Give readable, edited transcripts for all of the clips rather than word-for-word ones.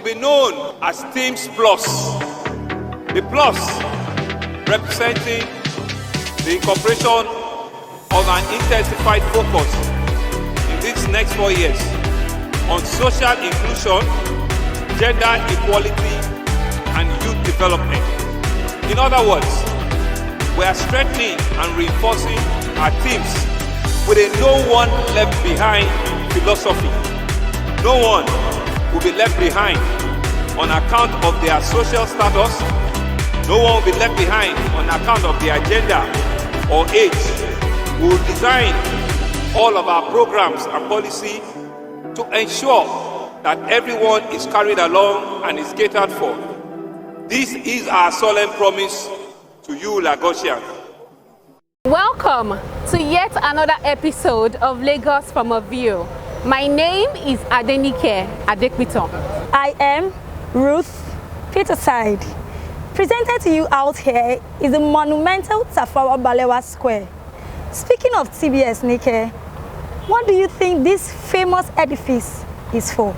be known as Teams Plus. The Plus representing the incorporation of an intensified focus in these next 4 years on social inclusion, gender equality, and youth development. In other words, we are strengthening and reinforcing our teams with a no one left behind philosophy. No one will be left behind on account of their social status. No one will be left behind on account of their gender or age. We will design all of our programs and policy to ensure that everyone is carried along and is catered for. This is our solemn promise to you, Lagosians. Welcome to yet another episode of Lagos from a View. My name is Adenike Adekbiton. I am Ruth Peterside. Presented to you out here is the monumental Tafawa Balewa Square. Speaking of TBS, Nike, what do you think this famous edifice is for?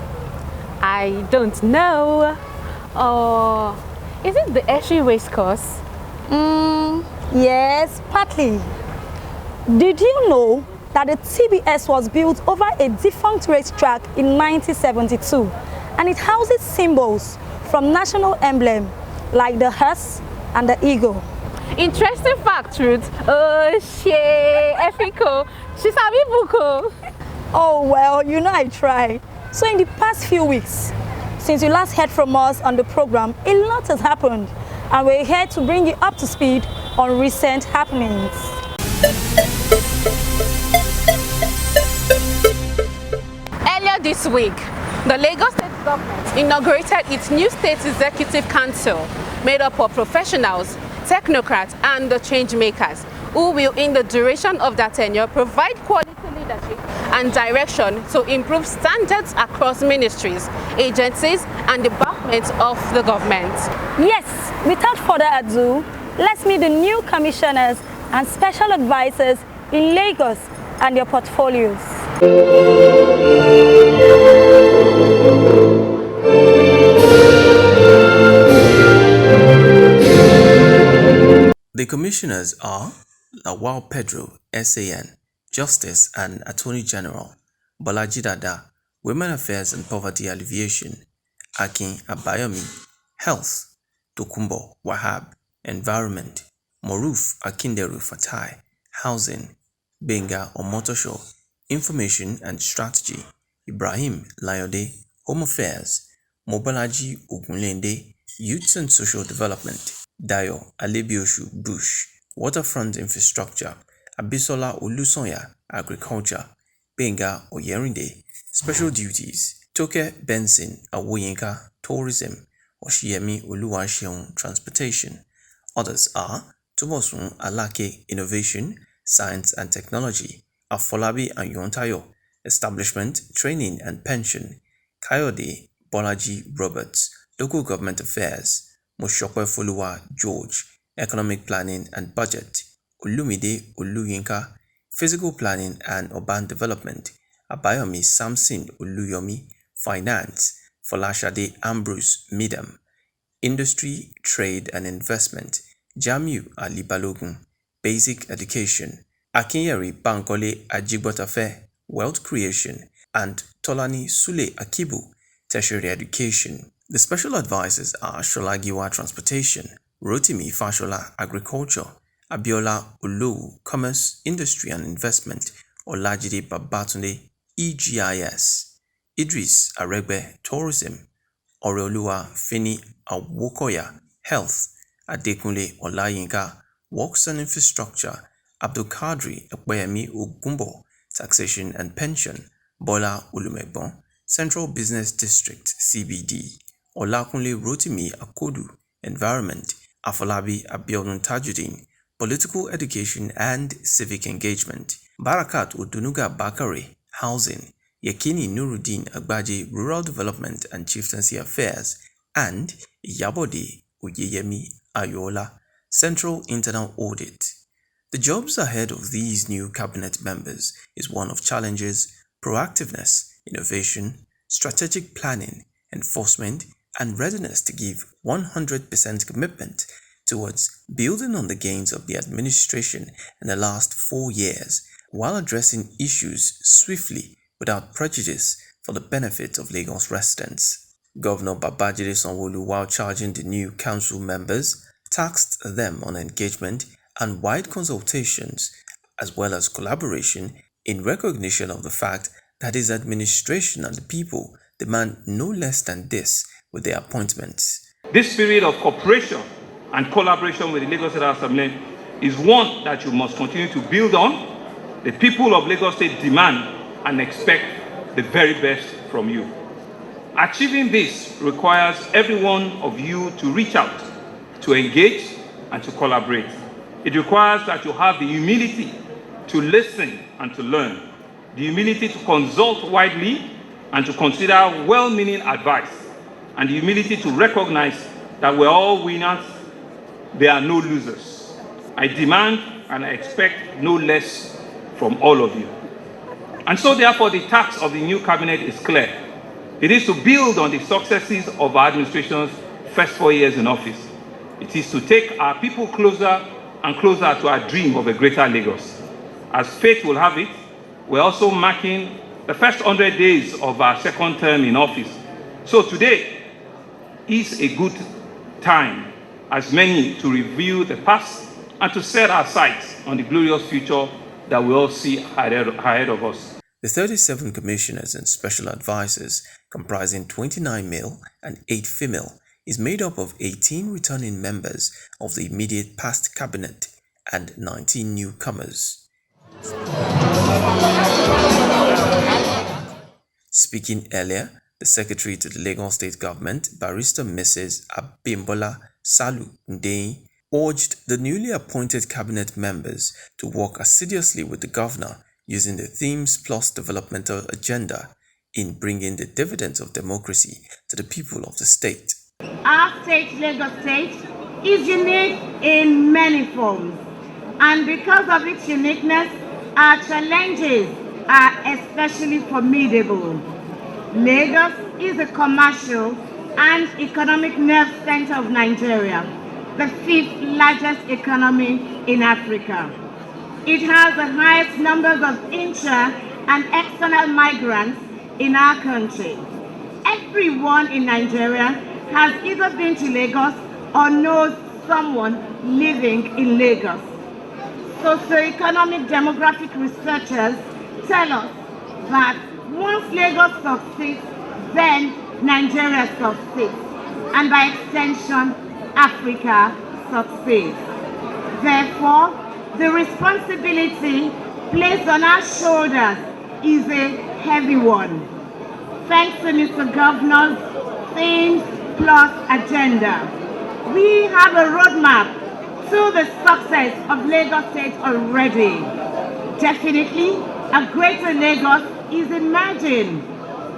I don't know. Is it the Eshe race course? Yes, partly. Did you know that the TBS was built over a defunct racetrack in 1972, and it houses symbols from national emblem like the hearse and the eagle? Interesting fact, Ruth. Oh, shey, Efiko. She's a buko. Oh, well, you know I try. So in the past few weeks, since you last heard from us on the program, a lot has happened, and we're here to bring you up to speed on recent happenings. Earlier this week, the Lagos State government inaugurated its new State Executive Council, made up of professionals, technocrats, and the change makers, who will, in the duration of their tenure, provide quality leadership and direction to improve standards across ministries, agencies, and departments of the government. Yes, without further ado, let's meet the new commissioners and special advisors in Lagos and their portfolios. The commissioners are Lawal Pedro, SAN, Justice and Attorney General; Bolaji Dada, Women Affairs and Poverty Alleviation; Akin Abayomi, Health; Tokumbo Wahab, Environment; Moruf Akinderu Fatai, Housing; Benga Omotosho, Information and Strategy; Ibrahim Layode, Home Affairs; Mobalaji Ogunlende, Youth and Social Development; Dayo Alebioshu Bush, Waterfront Infrastructure; Abisola Olusonya, Agriculture; Benga Oyerinde, Special Duties; Toke Benson Awoyinka, Tourism; Oshiyemi Oluwaseun, Transportation. Others are Tomosun Alake, Innovation, Science and Technology; Afolabi Anyontayo, Establishment, Training and Pension; Kayode Bolaji Roberts, Local Government Affairs; Moshope Foluwa George, Economic Planning and Budget; Olumide Oluyinka, Physical Planning and Urban Development; Abayomi Samson Oluyomi, Finance; Folashade Ambrose Midam, Industry, Trade and Investment; Jamiu Ali Balogun, Basic Education; Akinyeri Bankole Ajigbotafe, Wealth Creation; and Tolani Sule Akibu, Tertiary Education. The special advisors are Sholagiwa, Transportation; Rotimi Fashola, Agriculture; Abiola Olowu, Commerce, Industry and Investment; Olajide Babatunde, EGIS; Idris Aregbe, Tourism; Oreoluwa Fini Awokoya, Health; Adekunle Olayinka, Works and Infrastructure; Abdulkadri Ekpeyemi Ogumbo, Taxation and Pension; Bola Olumegbon, Central Business District, CBD; Olakunle Rotimi Akodu, Environment; Afolabi Abiodun Tajudeen, Political Education and Civic Engagement; Barakat Odunuga Bakare, Housing; Yekini Nuruddin Agbaje, Rural Development and Chieftaincy Affairs; and Iyabode Oyeyemi Ayola, Central Internal Audit. The jobs ahead of these new cabinet members is one of challenges, proactiveness, innovation, strategic planning, enforcement, and readiness to give 100% commitment towards building on the gains of the administration in the last 4 years while addressing issues swiftly without prejudice for the benefit of Lagos residents. Governor Babajide Sanwo-Olu, while charging the new council members, tasked them on engagement and wide consultations as well as collaboration in recognition of the fact that his administration and the people demand no less than this with their appointments. This spirit of cooperation and collaboration with the Lagos State Assembly is one that you must continue to build on. The people of Lagos State demand and expect the very best from you. Achieving this requires every one of you to reach out, to engage, and to collaborate. It requires that you have the humility to listen and to learn, the humility to consult widely and to consider well-meaning advice, and the humility to recognize that we're all winners, there are no losers. I demand and I expect no less from all of you. And so therefore the task of the new cabinet is clear. It is to build on the successes of our administration's first 4 years in office. It is to take our people closer and closer to our dream of a greater Lagos. As fate will have it, we're also marking the first 100 days of our second term in office. So today is a good time, as many, to review the past and to set our sights on the glorious future that we all see ahead of us. The 37 commissioners and special advisors, comprising 29 male and 8 female, is made up of 18 returning members of the immediate past cabinet and 19 newcomers. Speaking earlier, the Secretary to the Lagos State Government, Barrister Mrs. Abimbola Salu Ndeyin, urged the newly appointed cabinet members to work assiduously with the governor using the Themes Plus developmental agenda in bringing the dividends of democracy to the people of the state. Our state, Lagos State, is unique in many forms, and because of its uniqueness, our challenges are especially formidable. Lagos is a commercial and economic nerve center of Nigeria, the 5th largest economy in Africa. It has the highest numbers of intra- and external migrants in our country. Everyone in Nigeria has either been to Lagos or knows someone living in Lagos. Socioeconomic demographic researchers tell us that once Lagos succeeds, then Nigeria succeeds, and by extension, Africa succeeds. Therefore, the responsibility placed on our shoulders is a heavy one. Thanks to Mr. Governor's Themes Plus agenda, we have a roadmap to the success of Lagos State already. Definitely, a greater Lagos is emerging.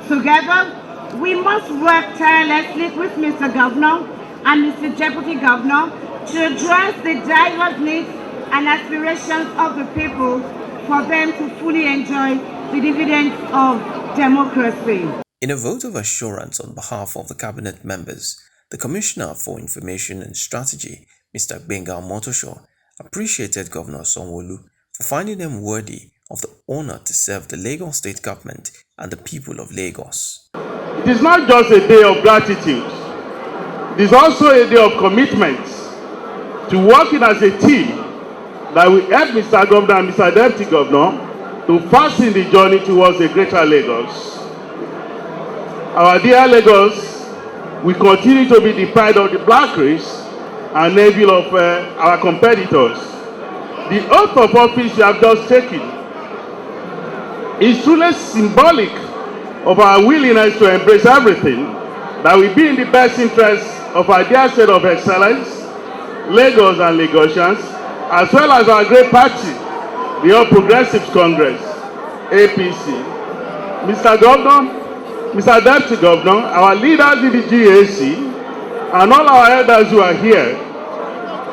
Together, we must work tirelessly with Mr. Governor and Mr. Deputy Governor to address the diverse needs and aspirations of the people for them to fully enjoy the dividends of democracy. In a vote of assurance on behalf of the cabinet members, the Commissioner for Information and Strategy, Mr. Gbenga Omotosho, appreciated Governor Sanwo-Olu for finding them worthy of the honor to serve the Lagos State Government and the people of Lagos. It is not just a day of gratitude, it is also a day of commitment to working as a team that will help Mr. Governor and Mr. Deputy Governor to fasten the journey towards a greater Lagos. Our dear Lagos will continue to be the pride of the black race and navel of our competitors. The oath of office you have just taken is truly symbolic of our willingness to embrace everything that will be in the best interest of our dear state of excellence, Lagos and Lagosians, as well as our great party, the All Progressives Congress, APC. Mr. Governor, Mr. Deputy Governor, our leaders in the GAC, and all our elders who are here,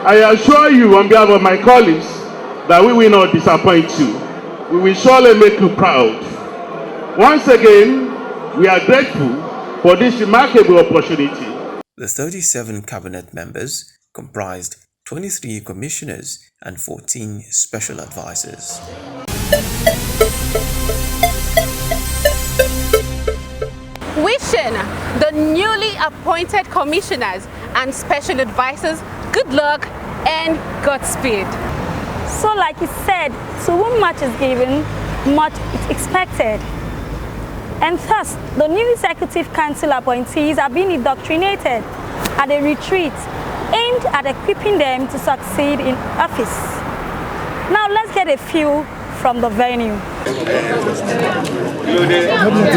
I assure you on behalf of my colleagues that we will not disappoint you. We will surely make you proud. Once again, we are grateful for this remarkable opportunity The 37 cabinet members comprised 23 commissioners and 14 special advisors. Wishing the newly appointed commissioners and special advisors good luck and Godspeed. So like he said, to whom much is given, much is expected. And thus, the new Executive Council appointees are being indoctrinated at a retreat aimed at equipping them to succeed in office. Now let's get a few from the venue.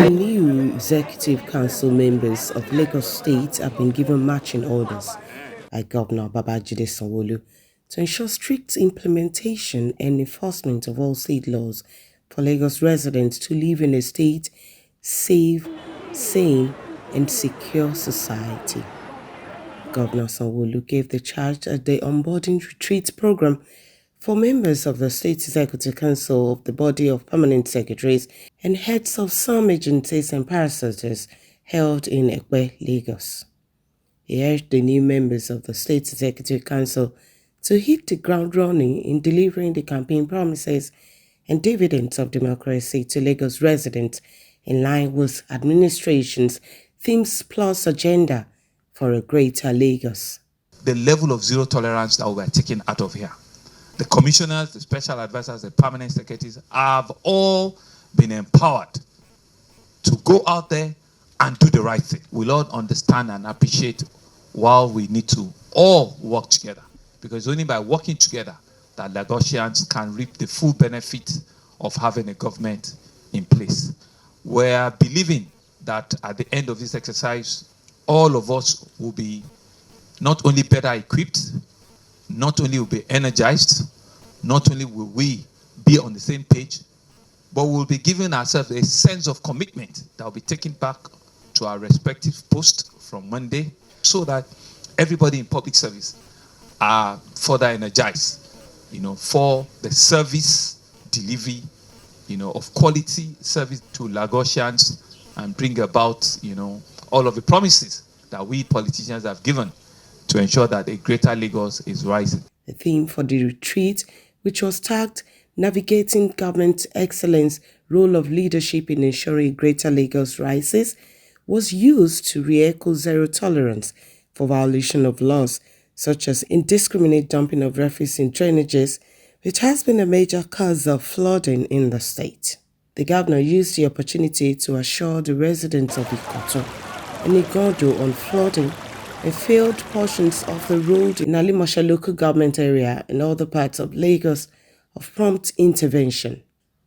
The new Executive Council members of Lagos State have been given marching orders by Governor Babajide Sanwo-Olu to ensure strict implementation and enforcement of all state laws for Lagos residents to live in a state safe, sane, and secure society. Governor Sanwo-Olu gave the charge at the onboarding retreat program for members of the State Executive Council of the body of permanent secretaries and heads of some agencies and parastatals held in Ekpe, Lagos. He urged the new members of the State Executive Council to hit the ground running in delivering the campaign promises and dividends of democracy to Lagos residents in line with administration's Themes Plus agenda for a greater Lagos. The level of zero tolerance that we are taking out of here. The commissioners, the special advisors, the permanent secretaries have all been empowered to go out there and do the right thing. We'll all understand and appreciate why we need to all work together. Because only by working together that Lagosians can reap the full benefit of having a government in place. We're believing that at the end of this exercise, all of us will be not only better equipped, not only will be energized, not only will we be on the same page, but we'll be giving ourselves a sense of commitment that will be taken back to our respective posts from Monday so that everybody in public service are further energized, for the service delivery, of quality service to Lagosians and bring about, all of the promises that we politicians have given to ensure that a greater Lagos is rising. The theme for the retreat, which was tagged Navigating Government Excellence, Role of Leadership in Ensuring Greater Lagos Rises, was used to re-echo zero tolerance for violation of laws, such as indiscriminate dumping of refuse in drainages, which has been a major cause of flooding in the state. The governor used the opportunity to assure the residents of Ikoto and Igodo on flooding and failed portions of the road in Alimosha local government area and other parts of Lagos of prompt intervention.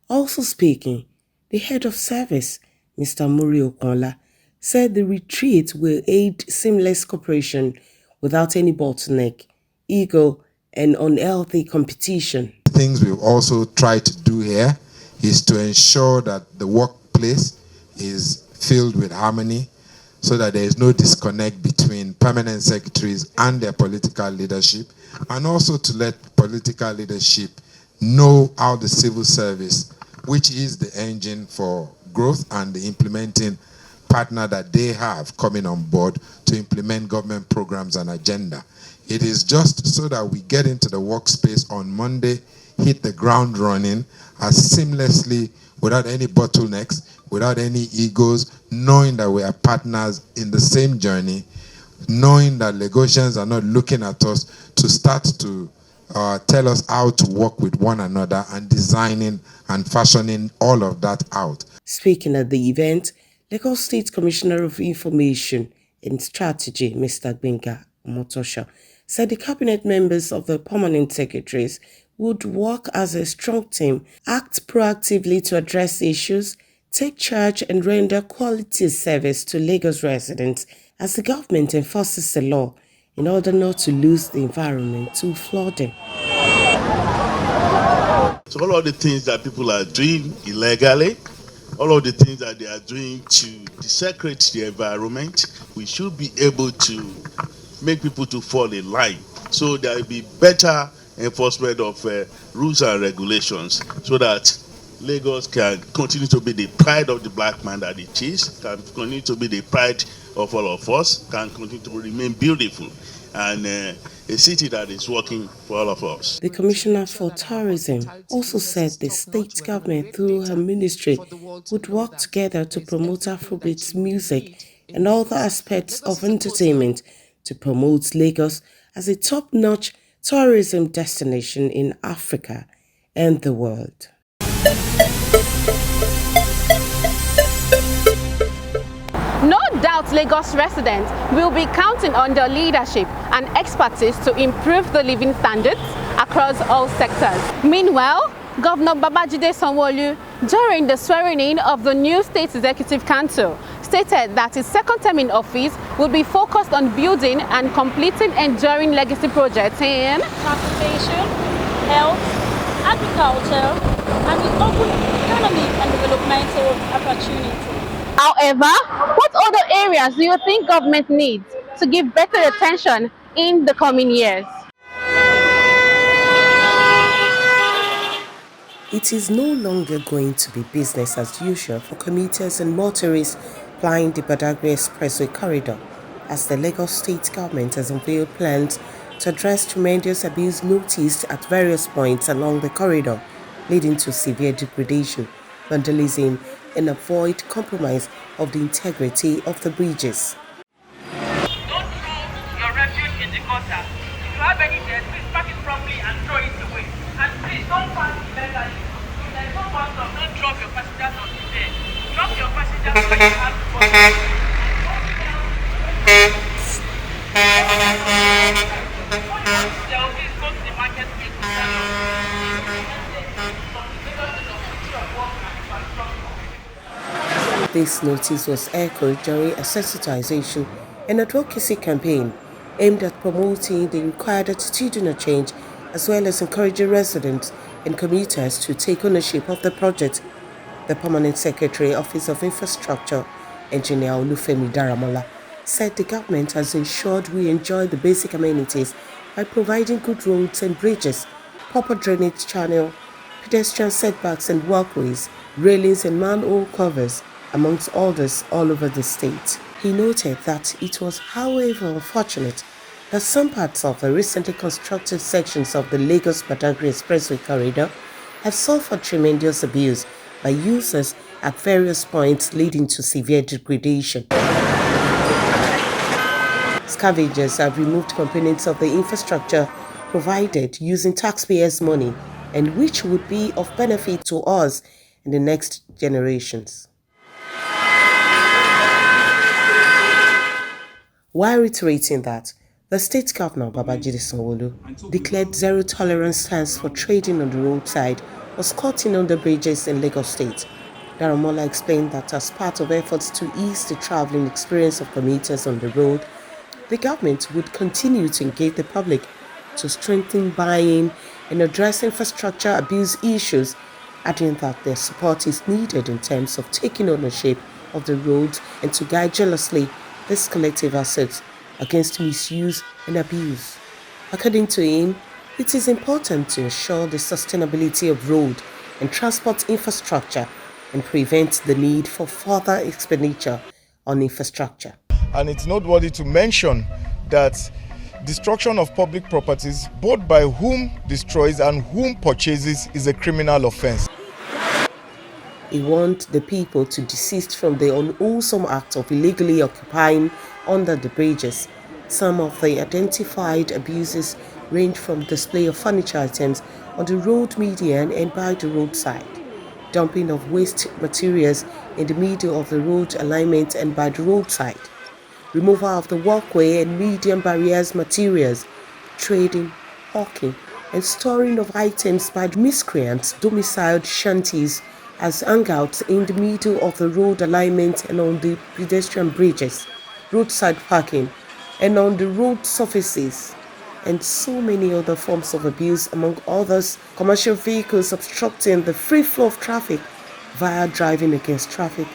Also speaking, the head of service, Mr. Muri Okonla, said the retreat will aid seamless cooperation without any bottleneck, ego, and unhealthy competition. Things we've also tried to do here is to ensure that the workplace is filled with harmony, so that there is no disconnect between permanent secretaries and their political leadership, and also to let political leadership know how the civil service, which is the engine for growth and the implementing partner that they have coming on board to implement government programs and agenda. It is just so that we get into the workspace on Monday, hit the ground running as seamlessly, without any bottlenecks, without any egos, knowing that we are partners in the same journey, knowing that Lagosians are not looking at us to start to tell us how to work with one another, and designing and fashioning all of that out. Speaking at the event, Lagos State Commissioner of Information and Strategy, Mr. Gbenga Omotosho, said the cabinet members of the permanent secretaries would work as a strong team, act proactively to address issues, take charge and render quality service to Lagos residents as the government enforces the law in order not to lose the environment to flooding. So all of the things that people are doing illegally, all of the things that they are doing to desecrate the environment, we should be able to make people to fall in line. So there will be better enforcement of rules and regulations, so that Lagos can continue to be the pride of the black man that it is, can continue to be the pride of all of us can continue to remain beautiful and a city that is working for all of us. The Commissioner for Tourism also said the state government, through her ministry, would work together to promote Afrobeat music and other aspects of entertainment to promote Lagos as a top-notch tourism destination in Africa and the world. No doubt Lagos residents will be counting on their leadership and expertise to improve the living standards across all sectors. Meanwhile, Governor Babajide Sanwo-Olu, during the swearing-in of the new State Executive Council, stated that his second term in office will be focused on building and completing enduring legacy projects in Transportation, health, agriculture, and the open economic and developmental opportunities. However, what other areas do you think government needs to give better attention in the coming years? It is no longer going to be business as usual for commuters and motorists flying the Badagry Expressway corridor, as the Lagos State government has unveiled plans to address tremendous abuse noticed at various points along the corridor, leading to severe degradation, vandalism, and avoid compromise of the integrity of the bridges. Don't throw your refuge in the gutter. If you have any there, please pack it properly and throw it away. And please don't park illegally. If there is no bus stop, don't drop your passengers on the there. Drop your passengers where you have to bus stop. Please go to the market place to sell This notice was echoed during a sensitization and advocacy campaign aimed at promoting the required attitudinal change as well as encouraging residents and commuters to take ownership of the project. The Permanent Secretary, Office of Infrastructure, Engineer Olufemi Daramola, said the government has ensured we enjoy the basic amenities by providing good roads and bridges, proper drainage channel, pedestrian setbacks and walkways, railings and manhole covers, amongst others all over the state. He noted that it was, however, unfortunate that some parts of the recently constructed sections of the Lagos-Badagry Expressway corridor have suffered tremendous abuse by users at various points, leading to severe degradation. Scavengers have removed components of the infrastructure provided using taxpayers' money and which would be of benefit to us in the next generations. While reiterating that, the state governor, Babajide Sanwo-Olu, declared zero tolerance stance for trading on the roadside or squatting on the bridges in Lagos State. Daramola explained that as part of efforts to ease the traveling experience of commuters on the road, the government would continue to engage the public to strengthen buying and address infrastructure abuse issues, adding that their support is needed in terms of taking ownership of the roads and to guide jealously these collective assets against misuse and abuse. According to him, it is important to ensure the sustainability of road and transport infrastructure and prevent the need for further expenditure on infrastructure. And it's noteworthy to mention that destruction of public properties, both by whom destroys and whom purchases, is a criminal offense. He warned the people to desist from the unwholesome act of illegally occupying under the bridges. Some of the identified abuses range from display of furniture items on the road median and by the roadside, dumping of waste materials in the middle of the road alignment and by the roadside, removal of the walkway and median barriers materials, trading, hawking, and storing of items by the miscreants domiciled shanties as hangouts in the middle of the road alignment and on the pedestrian bridges, roadside parking, and on the road surfaces, and so many other forms of abuse, among others, commercial vehicles obstructing the free flow of traffic via driving against traffic,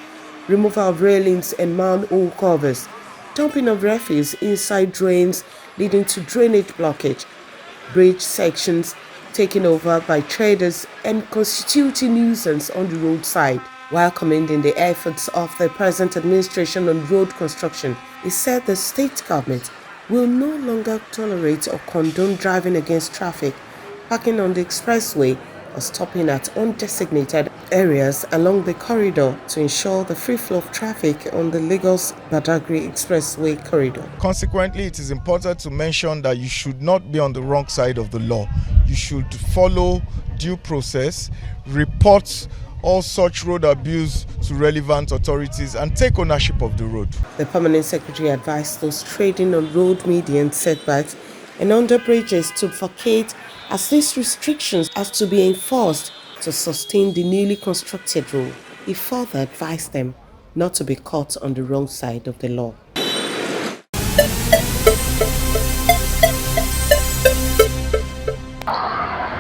removal of railings and manhole covers, dumping of refuse inside drains leading to drainage blockage, bridge sections taken over by traders and constituting nuisance on the roadside. While commending the efforts of the present administration on road construction, He said the state government will no longer tolerate or condone driving against traffic, parking on the expressway, or stopping at undesignated areas along the corridor to ensure the free flow of traffic on the Lagos-Badagry Expressway corridor. Consequently, it is important to mention that you should not be on the wrong side of the law. You should follow due process, report all such road abuse to relevant authorities, and take ownership of the road. The permanent secretary advised those trading on road median setbacks and under bridges to vacate as these restrictions have to be enforced to sustain the newly constructed road. He further advised them not to be caught on the wrong side of the law.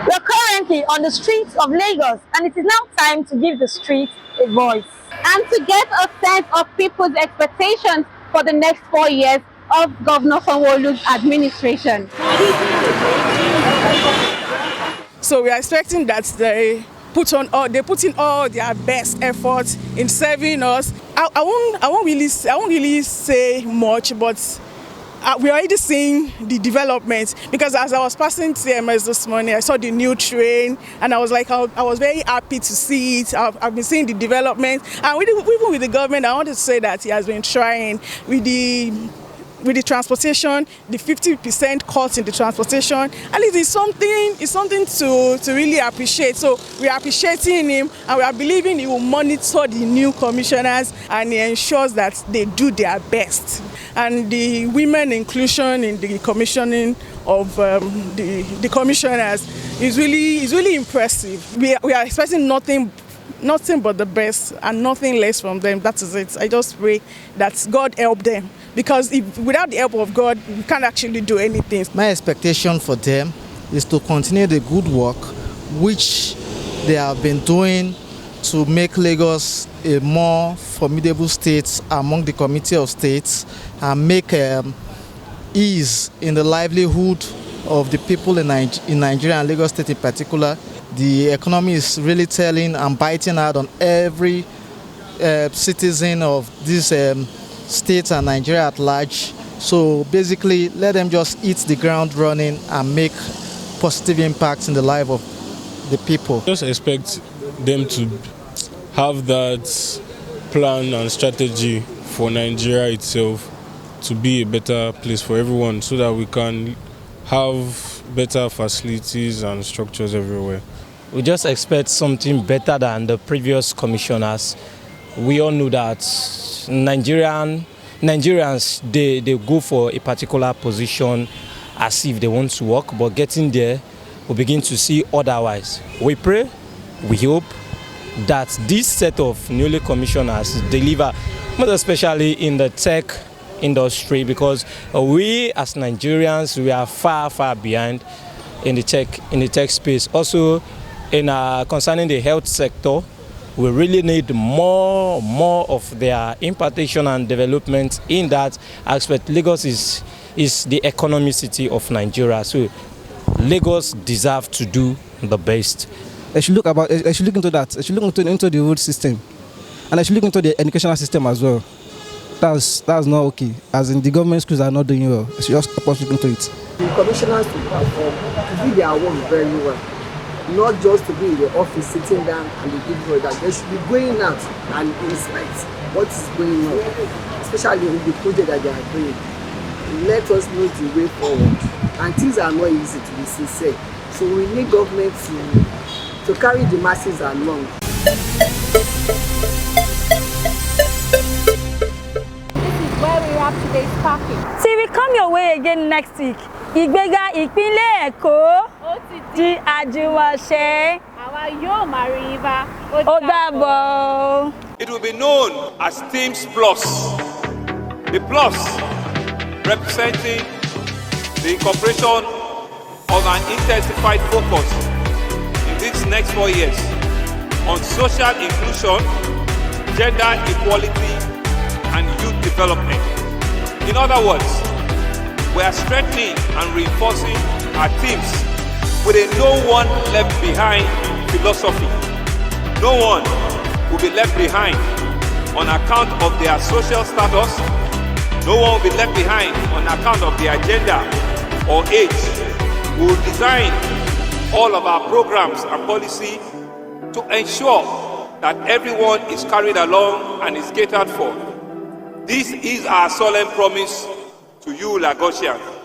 We're currently on the streets of Lagos, and it is now time to give the streets a voice. And to get a sense of people's expectations for the next 4 years of Governor Sanwo-Olu's administration. So we are expecting that they put in all their best efforts in serving us. I won't really say much, but we're already seeing the development, because as I was passing TMS this morning, I saw the new train, and I was very happy to see it. I've been seeing the development, and even with the government, I want to say that he has been trying with the transportation, the 50% cut in the transportation, and it is something to really appreciate. So we are appreciating him, and we are believing he will monitor the new commissioners, and he ensures that they do their best. And the women inclusion in the commissioning of the commissioners is really impressive. We are expecting nothing but the best and nothing less from them. That is it. I just pray that God help them, because without the help of God, we can't actually do anything. My expectation for them is to continue the good work which they have been doing to make Lagos a more formidable state among the committee of states, and make ease in the livelihood of the people in Nigeria and Lagos State in particular. The economy is really telling and biting out on every citizen of this state and Nigeria at large. So basically, let them just hit the ground running and make positive impacts in the life of the people. Just expect them to have that plan and strategy for Nigeria itself to be a better place for everyone, so that we can have better facilities and structures everywhere. We just expect something better than the previous commissioners. We all know that Nigerians, they go for a particular position as if they want to work, but getting there, we begin to see otherwise. We pray, we hope that this set of newly commissioners deliver, most especially in the tech industry, because we as Nigerians, we are far behind in the tech space. Also, in concerning the health sector, we really need more of their impartation and development in that aspect. Lagos is the economy city of Nigeria, so Lagos deserves to do the best. They should look into that. They should look into the road system, and they should look into the educational system as well. That's not okay. As in, the government schools are not doing well. They should just look into it. The commissioners to perform, to do their work very well, not just to be in the office sitting down and they give you that. They should be going out and inspect what is going on, especially in the project that they are doing. Let us know the way forward. And things are not easy, to be sincere. So we need government to carry the masses along. Where we have today's parking. See, we come your way again next week. Ìgbéga ìpínlẹ̀ Èkó di àjùmọ̀ṣe. Àwa yóò máa rí yín bá. Ó dàbọ̀. It will be known as Teams Plus. The plus representing the incorporation of an intensified focus in these next 4 years on social inclusion, gender equality, and youth development. In other words, we are strengthening and reinforcing our teams with a no one left behind philosophy. No one will be left behind on account of their social status, No one will be left behind on account of the agenda or age. We will design all of our programs and policy to ensure that everyone is carried along and is catered for. This is our solemn promise to you, Lagosians.